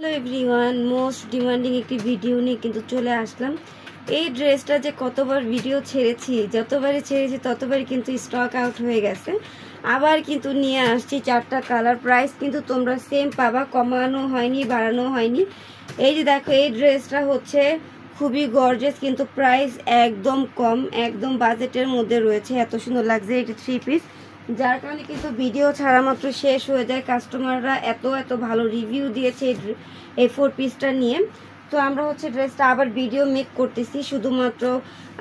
Hello everyone, most demanding একটি video নিয়ে কিন্তু চলে আসলাম। এই ড্রেসটা যে কতবার ভিডিও ছেড়েছি, যতবারই ছেড়েছি ততবারই কিন্তু স্টক আউট হয়ে গেছে। আবার কিন্তু নিয়ে আসছি 4টা কালার। প্রাইস কিন্তু তোমরা সেম পাবা, কমানো হয়নি, বাড়ানো হয়নি। এই যে দেখো, এই ড্রেসটা হচ্ছে খুবই গর্জিয়াস, কিন্তু প্রাইস একদম কম, একদম বাজেটের মধ্যে রয়েছে। এত সুন্দর লাগছে এটা 3 পিস, যার কারণে কিন্তু ভিডিও ছাড়া মাত্র শেষ হয়ে যায়। কাস্টমাররা এত ভালো রিভিউ দিয়েছে এই 4 পিসটা নিয়ে। তো আমরা হচ্ছে ড্রেসটা আবার ভিডিও মেক করতেছি শুধুমাত্র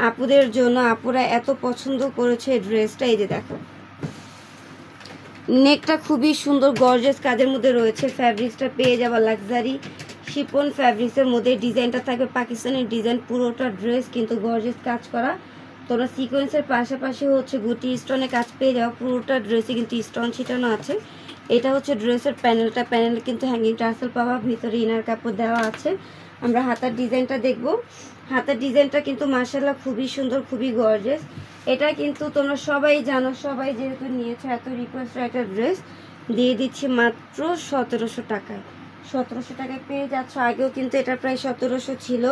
আপুদের জন্য। আপুরা এত পছন্দ করেছে এই ড্রেসটা। এই যে দেখো, নেকটা খুবই সুন্দর গর্জিয়াস কাজের মধ্যে রয়েছে। ফ্যাব্রিক্সটা পেয়ে যাবা লাক্সারি শিপন ফ্যাব্রিক্সের মধ্যে। ডিজাইনটা থাকবে পাকিস্তানের ডিজাইন। পুরোটা ড্রেস কিন্তু গর্জিয়াস কাজ করা। তোমরা সিকোয়েন্সের পাশাপাশি হচ্ছে গুটি স্টোনে কাজ পেয়ে যাও। পুরোটা ড্রেসে কিন্তু স্টোন ছিটানো আছে। এটা হচ্ছে ড্রেসের প্যানেলটা। প্যানেলে কিন্তু হ্যাঙ্গিং টার্সেল পাওয়া, ভিতরে ইনার কাপড় দেওয়া আছে। আমরা হাতার ডিজাইনটা দেখব। হাতার ডিজাইনটা কিন্তু মাশাআল্লাহ খুবই সুন্দর, খুবই গর্জিয়াস। এটা কিন্তু তোমরা সবাই জানো, সবাই যেহেতু নিয়েছে, এত রিকোয়েস্ট একটা ড্রেস দিয়ে দিচ্ছি মাত্র 1700 টাকায়। 1700 টাকায় পেয়ে যাচ্ছ। আগেও কিন্তু এটা প্রায় 1700 ছিল।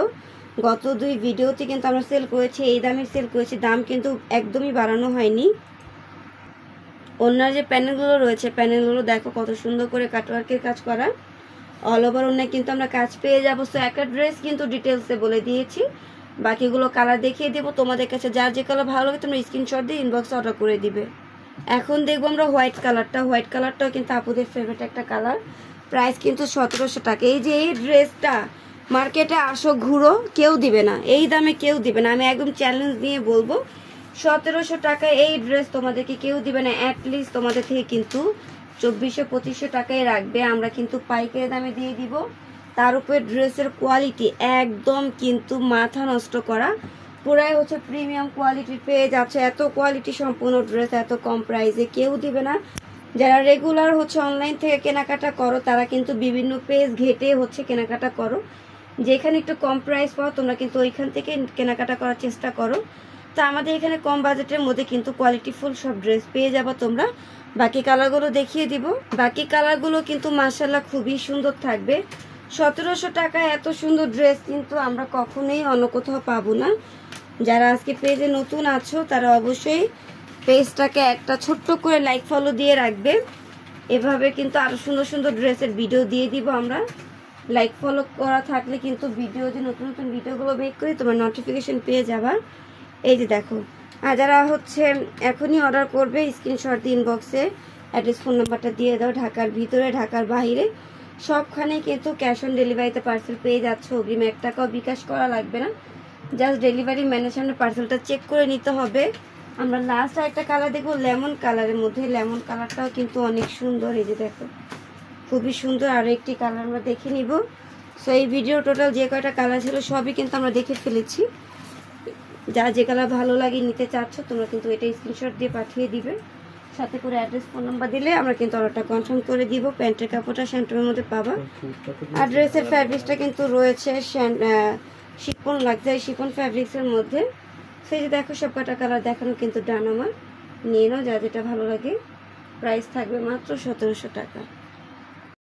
গত 2 ভিডিওতে কিন্তু আমরা সেল করেছি, এই দামে সেল করেছি। দাম কিন্তু একদমই বাড়ানো হয়নি। ওনার যে প্যানেলগুলো রয়েছে, প্যানেলগুলো দেখো কত সুন্দর করে কাটওয়ার্কের কাজ করা। অল ওভার ওনায় কিন্তু আমরা কাজ পেয়ে যাবো। সো একটা ড্রেস কিন্তু ডিটেলসে বলে দিয়েছি, বাকিগুলো কালার দেখিয়ে দেবো তোমাদের কাছে। যার যে কালার ভালো লাগে তোমরা স্ক্রিনশট দিয়ে ইনবক্সে অর্ডার করে দিবে। এখন দেখবো আমরা হোয়াইট কালারটা। হোয়াইট কালারটাও কিন্তু আপুদের ফেভারিট একটা কালার। প্রাইস কিন্তু 1700 টাকা। এই যে এই ড্রেসটা মার্কেটে আসো ঘুরো, কেউ দিবে না, এই দামে কেউ দিবে না। আমি একদম চ্যালেঞ্জ নিয়ে বলবো, 1700 টাকায় এই ড্রেস তোমাদেরকে কেউ দিবে না। অ্যাটলিস্ট তোমাদের থেকে কিন্তু 2400-2500 টাকায় রাখবে। আমরা কিন্তু পাইকারি দামে দিয়ে দিব। তার উপরে ড্রেসের কোয়ালিটি একদম কিন্তু মাথা নষ্ট করা, পুরাই হচ্ছে প্রিমিয়াম কোয়ালিটির পেয়ে যাচ্ছে। এত কোয়ালিটি সম্পূর্ণ ড্রেস এত কম প্রাইসে কেউ দিবে না। যারা রেগুলার হচ্ছে অনলাইন থেকে কেনাকাটা করো, তারা কিন্তু বিভিন্ন পেজ ঘেটে হচ্ছে কেনাকাটা করো। যেখানে একটু কম প্রাইস পাও তোমরা কিন্তু ওইখান থেকে কেনাকাটা করার চেষ্টা করো। তো আমাদের এখানে কম বাজেটের মধ্যে কিন্তু কোয়ালিটিফুল সব ড্রেস পেয়ে যাবো তোমরা। বাকি কালারগুলো দেখিয়ে দিব। বাকি কালারগুলো কিন্তু মাশাআল্লাহ খুবই সুন্দর থাকবে। 1700 টাকায় এত সুন্দর ড্রেস কিন্তু আমরা কখনোই অন্য কোথাও পাবো না। যারা আজকে পেজে নতুন আছো তারা অবশ্যই পেজটাকে একটা ছোট্ট করে লাইক ফলো দিয়ে রাখবে। এভাবে কিন্তু আরো সুন্দর সুন্দর ড্রেসের ভিডিও দিয়ে দিব আমরা। লাইক ফলো করা থাকলে কিন্তু ভিডিও, যে নতুন নতুন ভিডিওগুলো বের করি, তোমার নোটিফিকেশন পেয়ে যাবা। এই যে দেখো, আর যারা হচ্ছে এখনই অর্ডার করবে স্ক্রিনশট দিয়ে ইনবক্সে অ্যাড্রেস ফোন নাম্বারটা দিয়ে দাও। ঢাকার ভিতরে, ঢাকার বাইরে সবখানে কিন্তু ক্যাশ অন ডেলিভারিতে পার্সেল পেয়ে যাচ্ছ। অগ্রিম 1 টাকাও বিকাশ করা লাগবে না। জাস্ট ডেলিভারি ম্যানের সামনে পার্সেলটা চেক করে নিতে হবে। আমরা লাস্ট একটা কালার দেখবো, লেমন কালারের মধ্যে। লেমন কালারটাও কিন্তু অনেক সুন্দর। এই যে দেখো, খুবই সুন্দর। আরও একটি কালার আমরা দেখে নিব। সো এই ভিডিও টোটাল যে কয়টা কালার ছিল সবই কিন্তু আমরা দেখে ফেলেছি। যা যে কালার ভালো লাগে নিতে চাচ্ছ তোমরা কিন্তু এটা স্ক্রিনশট দিয়ে পাঠিয়ে দিবে। সাথে করে অ্যাড্রেস ফোন নাম্বার দিলে আমরা কিন্তু অর্ডারটা কনফার্ম করে দিব। প্যান্টের কাপড়টা স্যান্টমের মধ্যে পাবা। আর ড্রেসের ফ্যাব্রিক্সটা কিন্তু রয়েছে শিফন, লাক্সারি শিফন ফ্যাব্রিক্সের মধ্যে। সেই যে দেখো, সব কটা কালার দেখানো কিন্তু ডান। আমার নিয়ে নাও যা যেটা ভালো লাগে। প্রাইস থাকবে মাত্র 1700 টাকা।